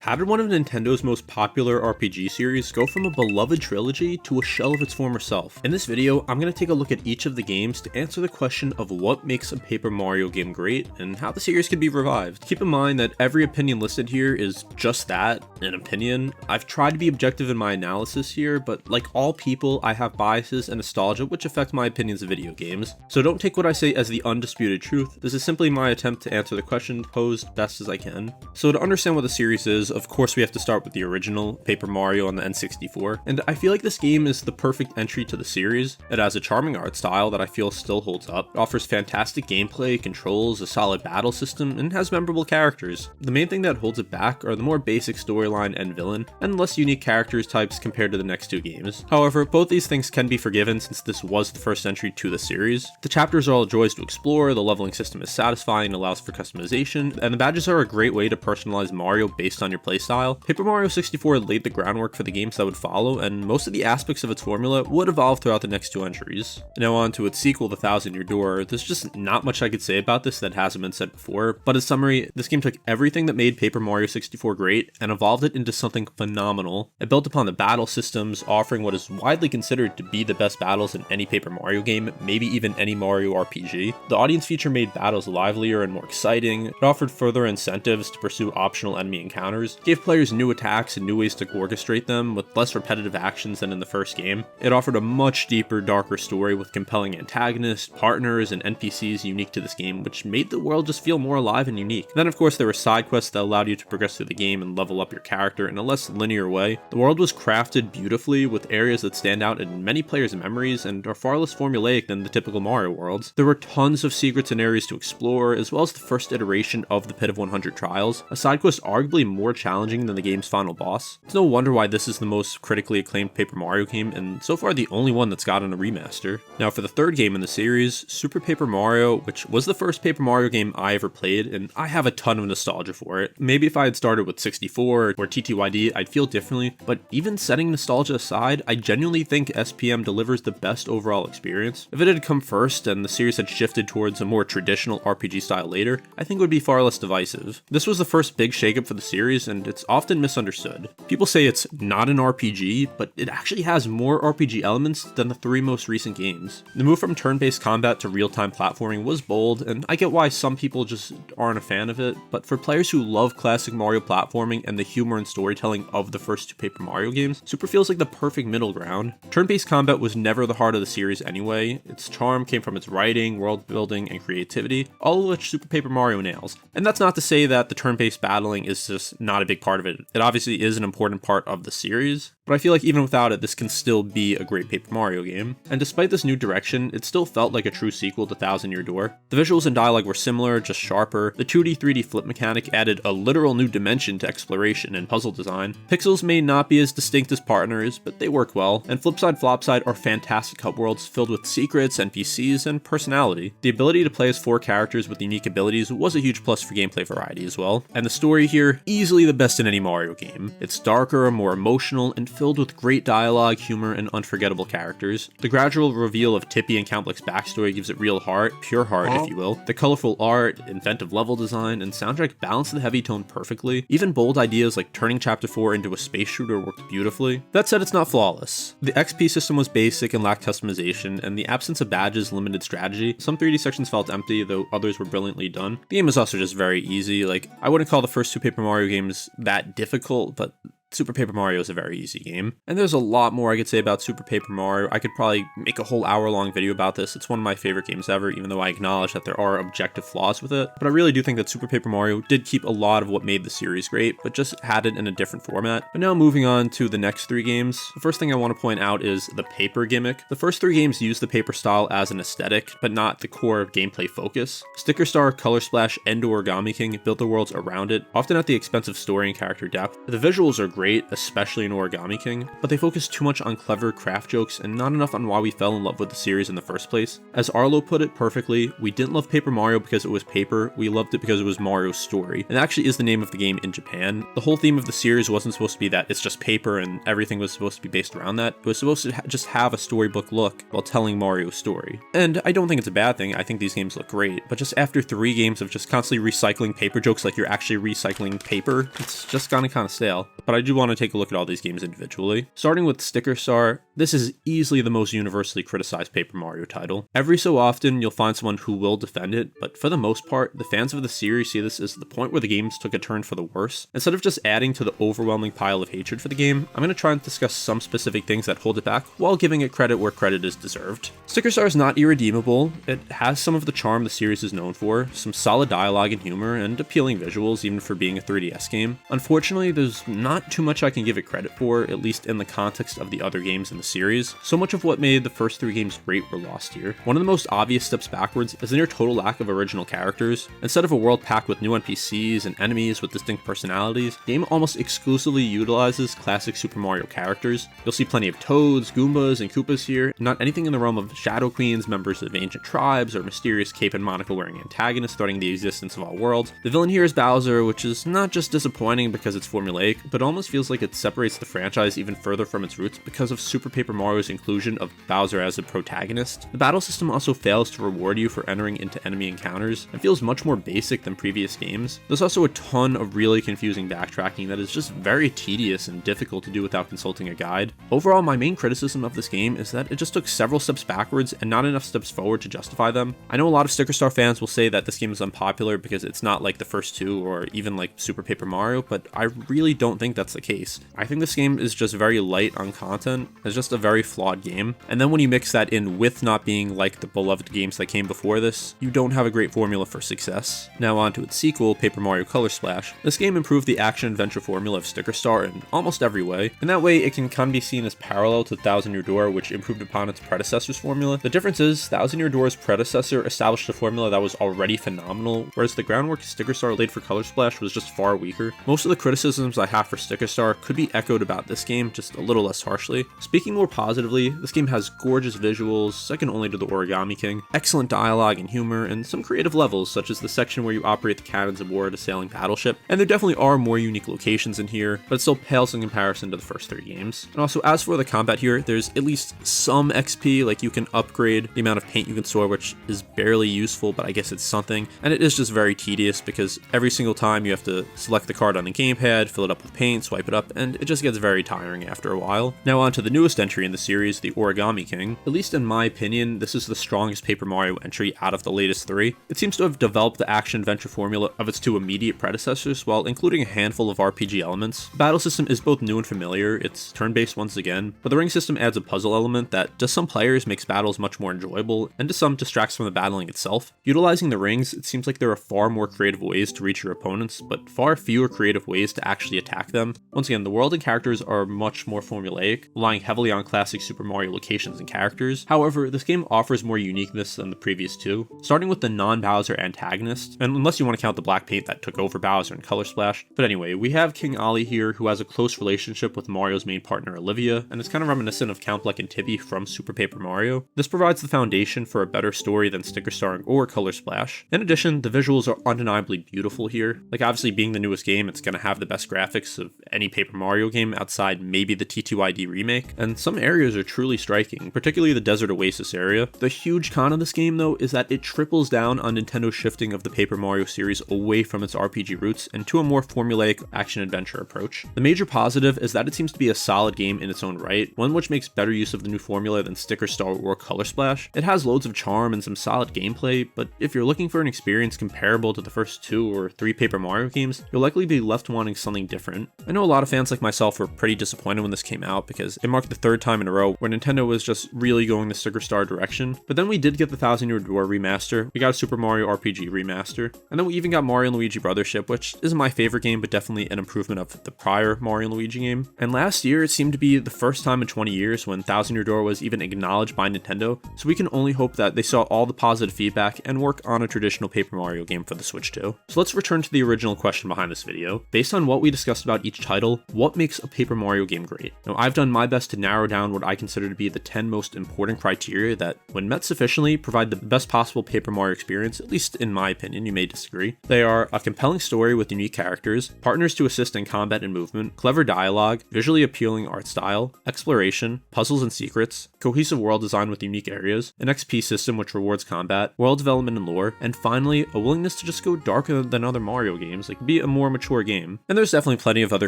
How did one of Nintendo's most popular RPG series go from a beloved trilogy to a shell of its former self? In this video, I'm going to take a look at each of the games to answer the question of what makes a Paper Mario game great and how the series could be revived. Keep in mind that every opinion listed here is just that, an opinion. I've tried to be objective in my analysis here, but like all people, I have biases and nostalgia which affect my opinions of video games. So don't take what I say as the undisputed truth. This is simply my attempt to answer the question posed best as I can. So to understand what the series is, of course we have to start with the original, Paper Mario on the N64, and I feel like this game is the perfect entry to the series. It has a charming art style that I feel still holds up, it offers fantastic gameplay, controls, a solid battle system, and has memorable characters. The main thing that holds it back are the more basic storyline and villain, and less unique characters types compared to the next two games. However, both these things can be forgiven since this was the first entry to the series. The chapters are all joys to explore, the leveling system is satisfying and allows for customization, and the badges are a great way to personalize Mario based on your playstyle. Paper Mario 64 laid the groundwork for the games that would follow, and most of the aspects of its formula would evolve throughout the next two entries. Now on to its sequel, The Thousand Year Door. There's just not much I could say about this that hasn't been said before, but in summary, this game took everything that made Paper Mario 64 great and evolved it into something phenomenal. It built upon the battle systems, offering what is widely considered to be the best battles in any Paper Mario game, maybe even any Mario RPG. The audience feature made battles livelier and more exciting, it offered further incentives to pursue optional enemy encounters, gave players new attacks and new ways to orchestrate them with less repetitive actions than in the first game. It offered a much deeper, darker story with compelling antagonists, partners, and NPCs unique to this game, which made the world just feel more alive and unique. And then of course there were side quests that allowed you to progress through the game and level up your character in a less linear way. The world was crafted beautifully with areas that stand out in many players' memories and are far less formulaic than the typical Mario worlds. There were tons of secrets and areas to explore, as well as the first iteration of the Pit of 100 Trials, a side quest arguably more challenging than the game's final boss. It's no wonder why this is the most critically acclaimed Paper Mario game, and so far the only one that's gotten a remaster. Now for the third game in the series, Super Paper Mario, which was the first Paper Mario game I ever played, and I have a ton of nostalgia for it. Maybe if I had started with 64 or TTYD, I'd feel differently, but even setting nostalgia aside, I genuinely think SPM delivers the best overall experience. If it had come first and the series had shifted towards a more traditional RPG style later, I think it would be far less divisive. This was the first big shakeup for the series, and it's often misunderstood. People say it's not an RPG, but it actually has more RPG elements than the three most recent games. The move from turn-based combat to real-time platforming was bold, and I get why some people just aren't a fan of it, but for players who love classic Mario platforming and the humor and storytelling of the first two Paper Mario games, Super feels like the perfect middle ground. Turn-based combat was never the heart of the series anyway. Its charm came from its writing, world building, and creativity, all of which Super Paper Mario nails. And that's not to say that the turn-based battling is just not a big part of it. It obviously is an important part of the series, but I feel like even without it, this can still be a great Paper Mario game. And despite this new direction, it still felt like a true sequel to Thousand Year Door. The visuals and dialogue were similar, just sharper. The 2D 3D flip mechanic added a literal new dimension to exploration and puzzle design. Pixels may not be as distinct as partners, but they work well. And Flipside Flopside are fantastic hub worlds filled with secrets, NPCs, and personality. The ability to play as 4 characters with unique abilities was a huge plus for gameplay variety as well. And the story here, easily the best in any Mario game. It's darker, more emotional, and filled with great dialogue, humor, and unforgettable characters. The gradual reveal of Tippy and Count Blick's backstory gives it real heart, pure heart if you will. The colorful art, inventive level design, and soundtrack balance the heavy tone perfectly. Even bold ideas like turning Chapter 4 into a space shooter worked beautifully. That said, it's not flawless. The XP system was basic and lacked customization, and the absence of badges limited strategy. Some 3D sections felt empty, though others were brilliantly done. The game is also just very easy. Like, I wouldn't call the first two Paper Mario games that difficult, but Super Paper Mario is a very easy game. And there's a lot more I could say about Super Paper Mario. I could probably make a whole hour-long video about this. It's one of my favorite games ever, even though I acknowledge that there are objective flaws with it. But I really do think that Super Paper Mario did keep a lot of what made the series great, but just had it in a different format. But now moving on to the next 3 games. The first thing I want to point out is the paper gimmick. The first 3 games use the paper style as an aesthetic, but not the core gameplay focus. Sticker Star, Color Splash, and Origami King built the worlds around it, often at the expense of story and character depth. The visuals are great, especially in Origami King, but they focus too much on clever craft jokes and not enough on why we fell in love with the series in the first place. As Arlo put it perfectly, we didn't love Paper Mario because it was paper, we loved it because it was Mario's story. And that actually is the name of the game in Japan. The whole theme of the series wasn't supposed to be that it's just paper and everything was supposed to be based around that. It was supposed to just have a storybook look while telling Mario's story. And I don't think it's a bad thing, I think these games look great, but just after 3 games of just constantly recycling paper jokes like you're actually recycling paper, it's just gotten kind of stale. But I do want to take a look at all these games individually. Starting with Sticker Star, this is easily the most universally criticized Paper Mario title. Every so often, you'll find someone who will defend it, but for the most part, the fans of the series see this as the point where the games took a turn for the worse. Instead of just adding to the overwhelming pile of hatred for the game, I'm going to try and discuss some specific things that hold it back while giving it credit where credit is deserved. Sticker Star is not irredeemable. It has some of the charm the series is known for, some solid dialogue and humor, and appealing visuals even for being a 3DS game. Unfortunately, there's not too much I can give it credit for, at least in the context of the other games in the series. So much of what made the first 3 games great were lost here. One of the most obvious steps backwards is the near total lack of original characters. Instead of a world packed with new NPCs and enemies with distinct personalities, the game almost exclusively utilizes classic Super Mario characters. You'll see plenty of Toads, Goombas, and Koopas here, not anything in the realm of Shadow Queens, members of ancient tribes, or mysterious cape and monocle wearing antagonists threatening the existence of all worlds. The villain here is Bowser, which is not just disappointing because it's formulaic, but almost feels like it separates the franchise even further from its roots because of Super Paper Mario's inclusion of Bowser as a protagonist. The battle system also fails to reward you for entering into enemy encounters and feels much more basic than previous games. There's also a ton of really confusing backtracking that is just very tedious and difficult to do without consulting a guide. Overall, my main criticism of this game is that it just took several steps backwards and not enough steps forward to justify them. I know a lot of Sticker Star fans will say that this game is unpopular because it's not like the first 2 or even like Super Paper Mario, but I really don't think that's the case. I think this game is just very light on content. It's just a very flawed game. And then when you mix that in with not being like the beloved games that came before this, you don't have a great formula for success. Now on to its sequel, Paper Mario Color Splash. This game improved the action-adventure formula of Sticker Star in almost every way. In that way, it can kind of be seen as parallel to Thousand Year Door, which improved upon its predecessor's formula. The difference is, Thousand Year Door's predecessor established a formula that was already phenomenal, whereas the groundwork Sticker Star laid for Color Splash was just far weaker. Most of the criticisms I have for Sticker Star could be echoed about this game, just a little less harshly. Speaking more positively, this game has gorgeous visuals, second only to the Origami King, excellent dialogue and humor, and some creative levels, such as the section where you operate the cannons of war at a sailing battleship. And there definitely are more unique locations in here, but it still pales in comparison to the first 3 games. And also, as for the combat here, there's at least some XP, like you can upgrade the amount of paint you can store, which is barely useful, but I guess it's something. And it is just very tedious because every single time you have to select the card on the gamepad, fill it up with paint, swipe it up, and it just gets very tiring after a while. Now on to the newest entry in the series, the Origami King. At least in my opinion, this is the strongest Paper Mario entry out of the latest 3. It seems to have developed the action-adventure formula of its 2 immediate predecessors while including a handful of RPG elements. The battle system is both new and familiar, it's turn-based once again, but the ring system adds a puzzle element that to some players makes battles much more enjoyable, and to some distracts from the battling itself. Utilizing the rings, it seems like there are far more creative ways to reach your opponents, but far fewer creative ways to actually attack them. Once again, the world and characters are much more formulaic, relying heavily on classic Super Mario locations and characters. However, this game offers more uniqueness than the previous 2, starting with the non-Bowser antagonist, and unless you want to count the black paint that took over Bowser in Color Splash. But anyway, we have King Ollie here, who has a close relationship with Mario's main partner Olivia, and it's kind of reminiscent of Count Bleck and Tibby from Super Paper Mario. This provides the foundation for a better story than Sticker Star or Color Splash. In addition, the visuals are undeniably beautiful here. Like obviously being the newest game, it's going to have the best graphics of any Paper Mario game outside maybe the TTYD remake, and some areas are truly striking, particularly the Desert Oasis area. The huge con of this game though is that it triples down on Nintendo's shifting of the Paper Mario series away from its RPG roots and to a more formulaic action-adventure approach. The major positive is that it seems to be a solid game in its own right, one which makes better use of the new formula than Sticker Star or Color Splash. It has loads of charm and some solid gameplay, but if you're looking for an experience comparable to the first 2 or 3 Paper Mario games, you'll likely be left wanting something different. I know a lot of fans like myself were pretty disappointed when this came out because it marked the 3rd time in a row where Nintendo was just really going the Sticker Star direction, but then we did get the Thousand Year Door remaster, we got a Super Mario RPG remaster, and then we even got Mario & Luigi Brothership, which isn't my favorite game, but definitely an improvement of the prior Mario & Luigi game. And last year, it seemed to be the first time in 20 years when Thousand Year Door was even acknowledged by Nintendo, so we can only hope that they saw all the positive feedback and work on a traditional Paper Mario game for the Switch too. So let's return to the original question behind this video. Based on what we discussed about each title, what makes a Paper Mario game great? Now, I've done my best to narrow down what I consider to be the 10 most important criteria that, when met sufficiently, provide the best possible Paper Mario experience, at least in my opinion. You may disagree. They are a compelling story with unique characters, partners to assist in combat and movement, clever dialogue, visually appealing art style, exploration, puzzles and secrets, cohesive world design with unique areas, an XP system which rewards combat, world development and lore, and finally, a willingness to just go darker than other Mario games, like be a more mature game. And there's definitely plenty of other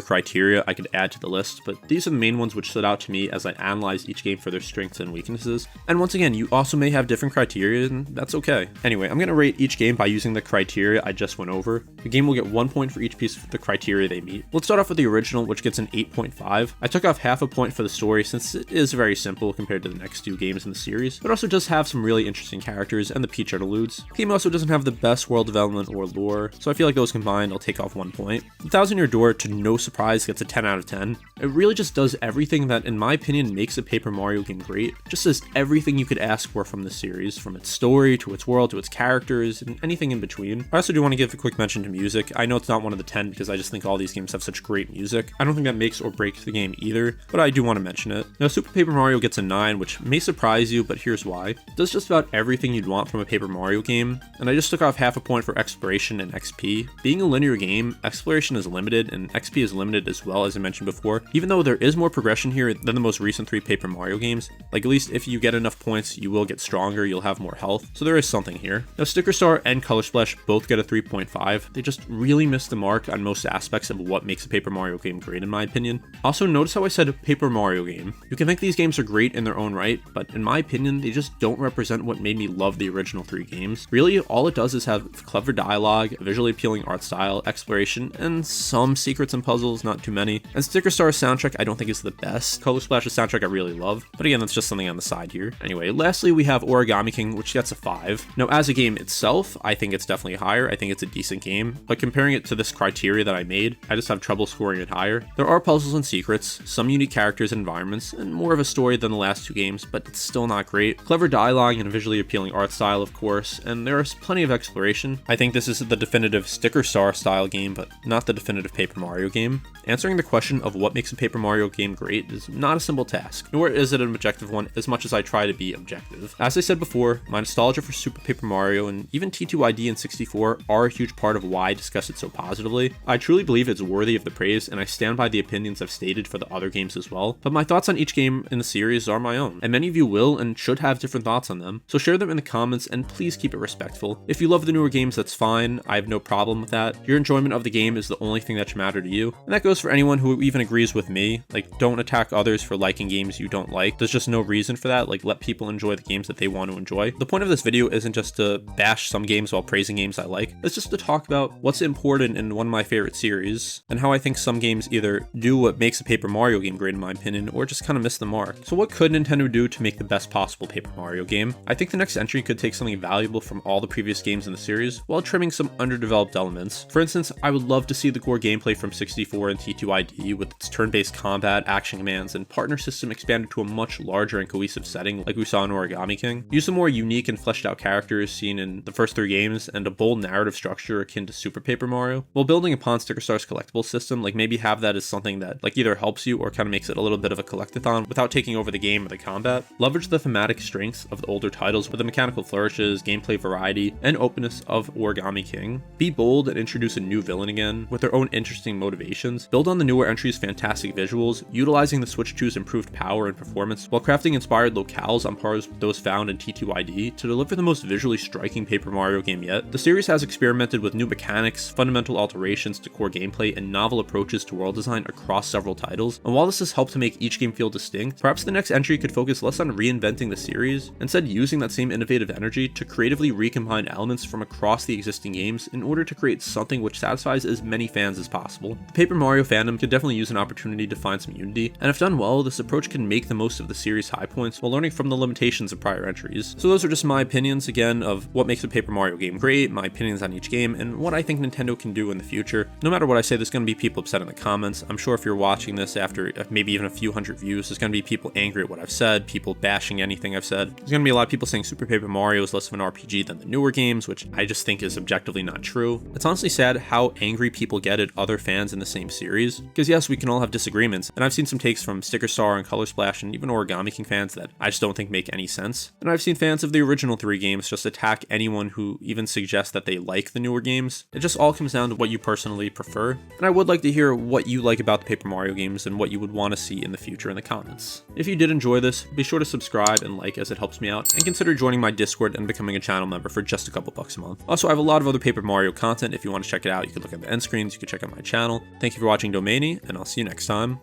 criteria I could add to the list, but these are the main ones which stood out to me as I analyzed each game for their strengths and weaknesses. And once again, you also may have different criteria, and that's okay. Anyway, I'm going to rate each game by using the criteria I just went over. The game will get 1 point for each piece of the criteria they meet. Let's start off with the original, which gets an 8.5. I took off half a point for the story since it is very simple compared to the next two games in the series, but also does have some really interesting characters and the Peach interludes. The game also doesn't have the best world development or lore, so I feel like those combined I'll take off 1 point. The Thousand Year Door, to no surprise, gets a 10 out of 10. It really just does everything that, in my opinion, makes a Paper Mario game great. Just says everything you could ask for from the series, from its story to its world to its characters and anything in between. I also do want to give a quick mention to music. I know it's not one of the 10 because I just think all these games have such great music. I don't think that makes or breaks the game either, but I do want to mention it. Now, Super Paper Mario gets a 9, which may surprise you, but here's why. It does just about everything you'd want from a Paper Mario game, and I just took off half a point for exploration and XP. Being a linear game, exploration is limited and XP is limited as well, as I mentioned before. Even though there is more progression here than the most recent 3 Paper Mario games, like at least if you get enough points, you will get stronger, you'll have more health, so there is something here. Now, Sticker Star and Color Splash both get a 3.5. They just really miss the mark on most aspects of what makes a Paper Mario game great in my opinion. Also, notice how I said Paper Mario game. You can think these games are great in their own right, but in my opinion, they just don't represent what made me love the original 3 games. Really, all it does is have clever dialogue, a visually appealing art style, exploration, and some secrets and puzzles, not too many. And Sticker Star's soundtrack I don't think is the best. Color Splash's soundtrack I really love, but again, that's just something on the side here. Anyway, lastly, we have Origami King, which gets a 5. Now, as a game itself, I think it's definitely higher. I think it's a decent game, but comparing it to this criteria that I made, I just have trouble scoring it higher. There are puzzles and secrets, some unique characters and environments, and more of a story than the last 2 games, but it's still not great. Clever dialogue and a visually appealing art style, of course, and there is plenty of exploration. I think this is the definitive Sticker Star style game, but not the definitive Paper Mario game. Answering the question of what makes a Paper Mario game great is not a simple task, nor is it an objective one as much as I try to be objective. As I said before, my nostalgia for Super Paper Mario and even TTYD and 64 are a huge part of why I discuss it so positively. I truly believe it's worthy of the praise, and I stand by the opinions I've stated for the other games as well, but my thoughts on each game in the series are my own, and many of you will and should have different thoughts on them, so share them in the comments and please keep it respectful. If you love the newer games, that's fine, I have no problem with that. Your enjoyment of the game is the only thing that should matter to you, and that goes for anyone who even agrees with me. Like, don't attack others for liking games you don't like. There's just no reason for that. Like, let people enjoy the games that they want to enjoy. The point of this video isn't just to bash some games while praising games I like. It's just to talk about what's important in one of my favorite series, and how I think some games either do what makes a Paper Mario game great in my opinion, or just kind of miss the mark. So what could Nintendo do to make the best possible Paper Mario game? I think the next entry could take something valuable from all the previous games in the series, while trimming some underdeveloped elements. For instance, I would love to see the core gameplay from 64 and TTYD with its turn-based combat, action commands, and partner system expanded to a much larger and cohesive setting like we saw in Origami King. Use some more unique and fleshed out characters seen in the first 3 games, and a bold narrative structure akin to Super Paper Mario, while building upon Sticker Star's collectible system. Like, maybe have that as something that like either helps you or kind of makes it a little bit of a collectathon without taking over the game or the combat. Leverage the thematic strengths of the older titles with the mechanical flourishes, gameplay variety, and openness of Origami King. Be bold and introduce a new villain again with their own interesting motivations. Build on the newer entries' fantastic visuals, utilizing the Switch 2's improved power and performance, while crafting inspired locales on par with those found in TTYD to deliver the most visually striking Paper Mario game yet. The series has experimented with new mechanics, fundamental alterations to core gameplay, and novel approaches to world design across several titles, and while this has helped to make each game feel distinct, perhaps the next entry could focus less on reinventing the series, instead using that same innovative energy to creatively recombine elements from across the existing games in order to create something which satisfies as many fans as possible. The Paper Mario fandom could definitely use an opportunity to find some unity, and if done well, this approach can make the most of the series' high points while learning from the limitations of prior entries. So those are just my opinions, again, of what makes a Paper Mario game great, my opinions on each game, and what I think Nintendo can do in the future. No matter what I say, there's going to be people upset in the comments. I'm sure if you're watching this after maybe even a few hundred views, there's going to be people angry at what I've said, people bashing anything I've said. There's going to be a lot of people saying Super Paper Mario is less of an RPG than the newer games, which I just think is objectively not true. It's honestly sad how angry people get at other fans in the same series. Because yes, we can all have disagreements, and I've seen some takes from Sticker Star and Color Splash and even Origami King fans that I just don't think make any sense. And I've seen fans of the original 3 games just attack anyone who even suggests that they like the newer games. It just all comes down to what you personally prefer, and I would like to hear what you like about the Paper Mario games and what you would want to see in the future in the comments. If you did enjoy this, be sure to subscribe and like as it helps me out, and consider joining my Discord and becoming a channel member for just a couple bucks a month. Also, I have a lot of other Paper Mario content. If you want to check it out, you can look at the end screens, you can check out my channel. Thank you for watching Domainy, and I'll see you next time.